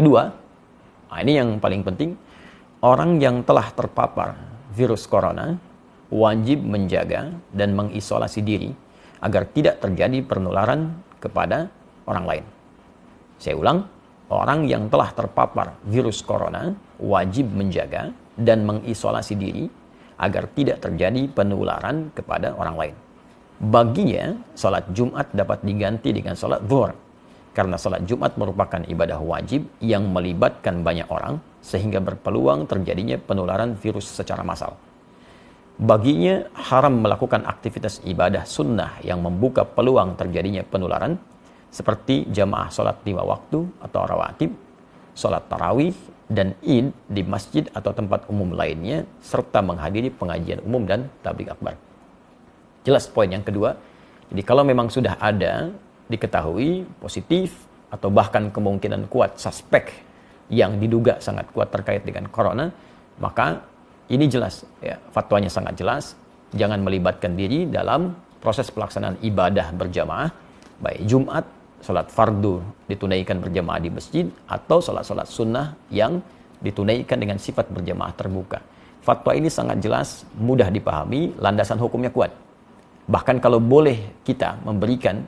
Kedua, ini yang paling penting, orang yang telah terpapar virus corona wajib menjaga dan mengisolasi diri agar tidak terjadi penularan kepada orang lain. Saya ulang, orang yang telah terpapar virus corona wajib menjaga dan mengisolasi diri agar tidak terjadi penularan kepada orang lain. Baginya, salat Jumat dapat diganti dengan salat zuhur. Karena salat Jumat merupakan ibadah wajib yang melibatkan banyak orang, sehingga berpeluang terjadinya penularan virus secara massal. Baginya, haram melakukan aktivitas ibadah sunnah yang membuka peluang terjadinya penularan, seperti jamaah salat 5 waktu atau rawatib, salat tarawih, dan id di masjid atau tempat umum lainnya, serta menghadiri pengajian umum dan tabligh akbar. Jelas poin yang kedua. Jadi kalau memang sudah ada diketahui positif atau bahkan kemungkinan kuat suspek yang diduga sangat kuat terkait dengan corona, maka ini jelas ya, fatwanya sangat jelas, jangan melibatkan diri dalam proses pelaksanaan ibadah berjamaah, baik Jumat, salat fardu ditunaikan berjamaah di masjid, atau salat-salat sunnah yang ditunaikan dengan sifat berjamaah terbuka. Fatwa ini sangat jelas, mudah dipahami, landasan hukumnya kuat. Bahkan kalau boleh kita memberikan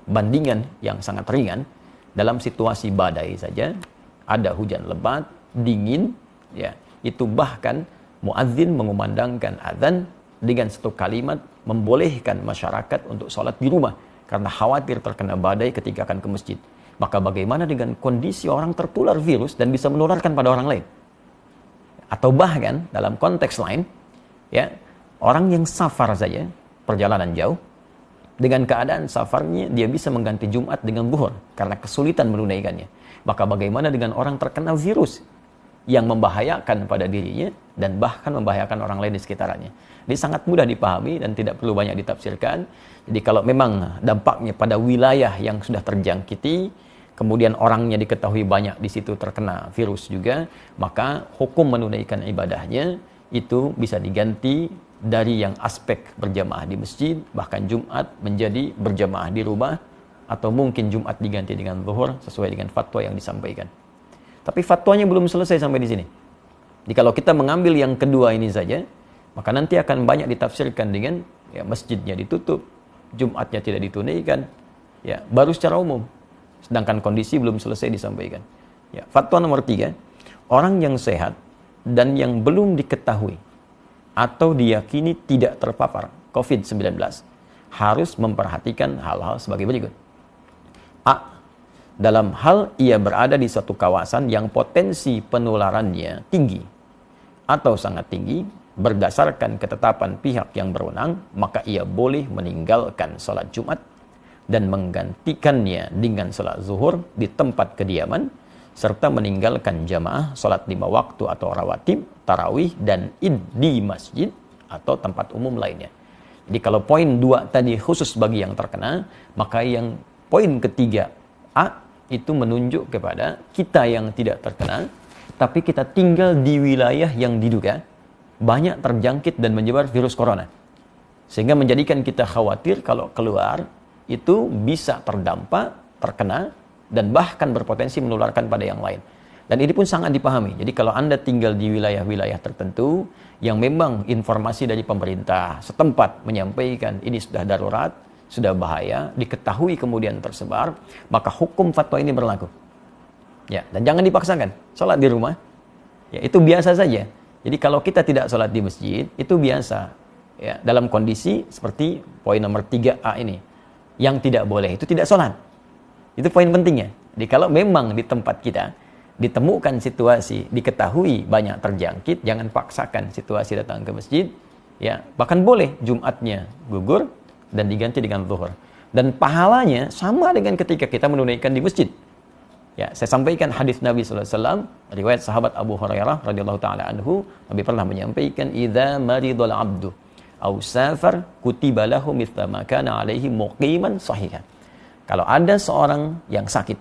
bandingan yang sangat ringan, dalam situasi badai saja, ada hujan lebat, dingin, ya, itu bahkan muadzin mengumandangkan azan dengan satu kalimat membolehkan masyarakat untuk sholat di rumah karena khawatir terkena badai ketika akan ke masjid. Maka bagaimana dengan kondisi orang tertular virus dan bisa menularkan pada orang lain? Atau bahkan dalam konteks lain, ya, orang yang safar saja, perjalanan jauh, dengan keadaan safarnya dia bisa mengganti Jumat dengan zuhur karena kesulitan menunaikannya. Maka bagaimana dengan orang terkena virus yang membahayakan pada dirinya dan bahkan membahayakan orang lain di sekitarnya? Ini sangat mudah dipahami dan tidak perlu banyak ditafsirkan. Jadi kalau memang dampaknya pada wilayah yang sudah terjangkiti, kemudian orangnya diketahui banyak di situ terkena virus juga, maka hukum menunaikan ibadahnya itu bisa diganti dari yang aspek berjamaah di masjid, bahkan Jumat menjadi berjamaah di rumah, atau mungkin Jumat diganti dengan zuhur sesuai dengan fatwa yang disampaikan. Tapi fatwanya belum selesai sampai di sini. Jadi kalau kita mengambil yang kedua ini saja, maka nanti akan banyak ditafsirkan dengan ya, masjidnya ditutup, Jumatnya tidak ditunaikan, ya, baru secara umum. Sedangkan kondisi belum selesai disampaikan. Ya, fatwa nomor 3, orang yang sehat dan yang belum diketahui atau diyakini tidak terpapar COVID-19 harus memperhatikan hal-hal sebagai berikut. A. Dalam hal ia berada di suatu kawasan yang potensi penularannya tinggi atau sangat tinggi, berdasarkan ketetapan pihak yang berwenang, maka ia boleh meninggalkan salat Jumat dan menggantikannya dengan salat zuhur di tempat kediaman, serta meninggalkan jamaah salat 5 waktu atau rawatib, tarawih, dan id di masjid atau tempat umum lainnya. Jadi kalau poin 2 tadi khusus bagi yang terkena, maka yang poin ketiga A itu menunjuk kepada kita yang tidak terkena, tapi kita tinggal di wilayah yang diduga banyak terjangkit dan menyebar virus corona. Sehingga menjadikan kita khawatir kalau keluar itu bisa terdampak, terkena, dan bahkan berpotensi menularkan pada yang lain. Dan ini pun sangat dipahami. Jadi kalau Anda tinggal di wilayah-wilayah tertentu yang memang informasi dari pemerintah setempat menyampaikan ini sudah darurat, sudah bahaya, diketahui kemudian tersebar, maka hukum fatwa ini berlaku. Ya, dan jangan dipaksakan. Salat di rumah, ya, itu biasa saja. Jadi kalau kita tidak salat di masjid, itu biasa. Ya, dalam kondisi seperti poin nomor 3A ini. Yang tidak boleh itu tidak salat. Itu poin pentingnya. Jadi kalau memang di tempat kita ditemukan situasi, diketahui banyak terjangkit, jangan paksakan situasi datang ke masjid. Ya, bahkan boleh Jumatnya gugur dan diganti dengan zuhur. Dan pahalanya sama dengan ketika kita menunaikan di masjid. Ya, saya sampaikan hadis Nabi sallallahu alaihi wasallam, riwayat sahabat Abu Hurairah radhiyallahu taala anhu, Nabi pernah menyampaikan, "Idza maridul 'abdu aw safar kutiba lahu mithla ma kana 'alaihi muqiman sahihan." Kalau ada seorang yang sakit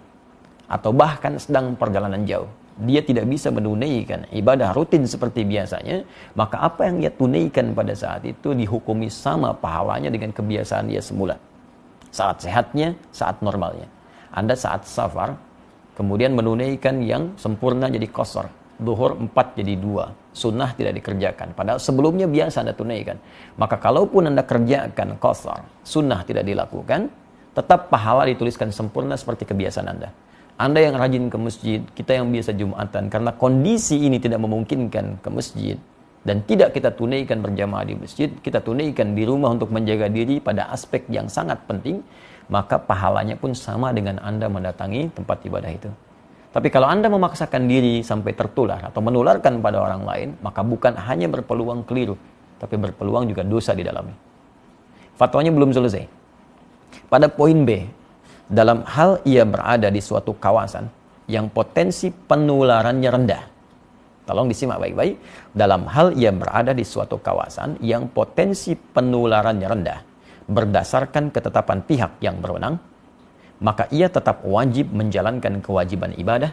atau bahkan sedang perjalanan jauh, dia tidak bisa menunaikan ibadah rutin seperti biasanya, maka apa yang dia tunaikan pada saat itu dihukumi sama pahalanya dengan kebiasaan dia semula. Saat sehatnya, saat normalnya. Anda saat safar, kemudian menunaikan yang sempurna jadi qasar, zuhur 4 jadi 2, sunnah tidak dikerjakan, padahal sebelumnya biasa Anda tunaikan. Maka kalaupun Anda kerjakan qasar, sunnah tidak dilakukan, tetap pahala dituliskan sempurna seperti kebiasaan Anda. Anda yang rajin ke masjid, kita yang biasa Jumatan, karena kondisi ini tidak memungkinkan ke masjid, dan tidak kita tunaikan berjamaah di masjid, kita tunaikan di rumah untuk menjaga diri pada aspek yang sangat penting, maka pahalanya pun sama dengan Anda mendatangi tempat ibadah itu. Tapi kalau Anda memaksakan diri sampai tertular atau menularkan pada orang lain, maka bukan hanya berpeluang keliru, tapi berpeluang juga dosa di dalamnya. Fatwanya belum selesai. Pada poin B, dalam hal ia berada di suatu kawasan yang potensi penularannya rendah. Tolong disimak baik-baik. Dalam hal ia berada di suatu kawasan yang potensi penularannya rendah, berdasarkan ketetapan pihak yang berwenang, maka ia tetap wajib menjalankan kewajiban ibadah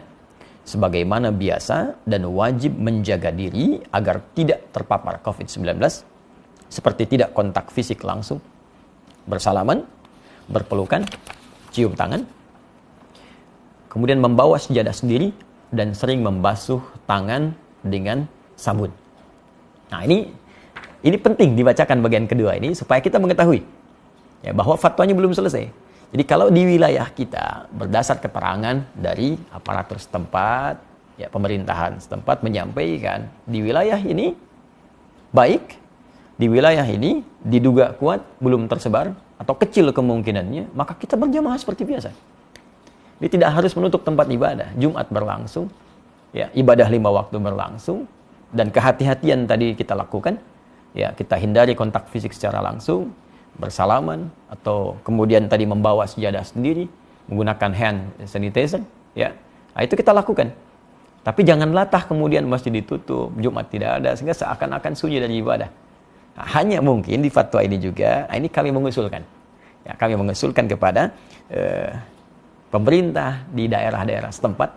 sebagaimana biasa dan wajib menjaga diri agar tidak terpapar COVID-19 seperti tidak kontak fisik langsung, bersalaman, berpelukan, cium tangan, kemudian membawa sejadah sendiri dan sering membasuh tangan dengan sabun. Nah, ini penting dibacakan bagian kedua ini supaya kita mengetahui ya, bahwa fatwanya belum selesai. Jadi kalau di wilayah kita berdasar keterangan dari aparatur setempat, ya pemerintahan setempat menyampaikan di wilayah ini baik, di wilayah ini diduga kuat belum tersebar atau kecil kemungkinannya, maka kita berjamaah seperti biasa. Jadi tidak harus menutup tempat ibadah. Jumat berlangsung, ya ibadah 5 waktu berlangsung, dan kehati-hatian tadi kita lakukan. Ya, kita hindari kontak fisik secara langsung, bersalaman, atau kemudian tadi membawa sejadah sendiri, menggunakan hand sanitizer. Ya, nah, itu kita lakukan. Tapi jangan latah kemudian masjid ditutup, Jumat tidak ada, sehingga seakan-akan sunyi dari ibadah. Nah, hanya mungkin di fatwa ini juga, ini kami mengusulkan. Ya, kami mengusulkan kepada pemerintah di daerah-daerah setempat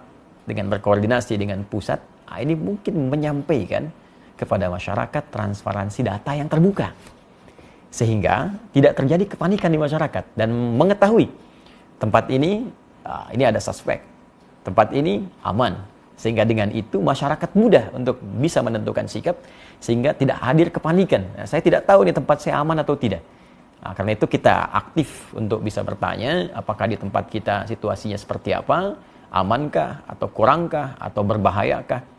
dengan berkoordinasi dengan pusat, ini mungkin menyampaikan kepada masyarakat transparansi data yang terbuka. Sehingga tidak terjadi kepanikan di masyarakat dan mengetahui tempat ini ada suspek, tempat ini aman. Sehingga dengan itu masyarakat mudah untuk bisa menentukan sikap sehingga tidak hadir kepanikan. Nah, saya tidak tahu nih tempat saya aman atau tidak. Nah, karena itu kita aktif untuk bisa bertanya apakah di tempat kita situasinya seperti apa, amankah atau kurangkah atau berbahayakah.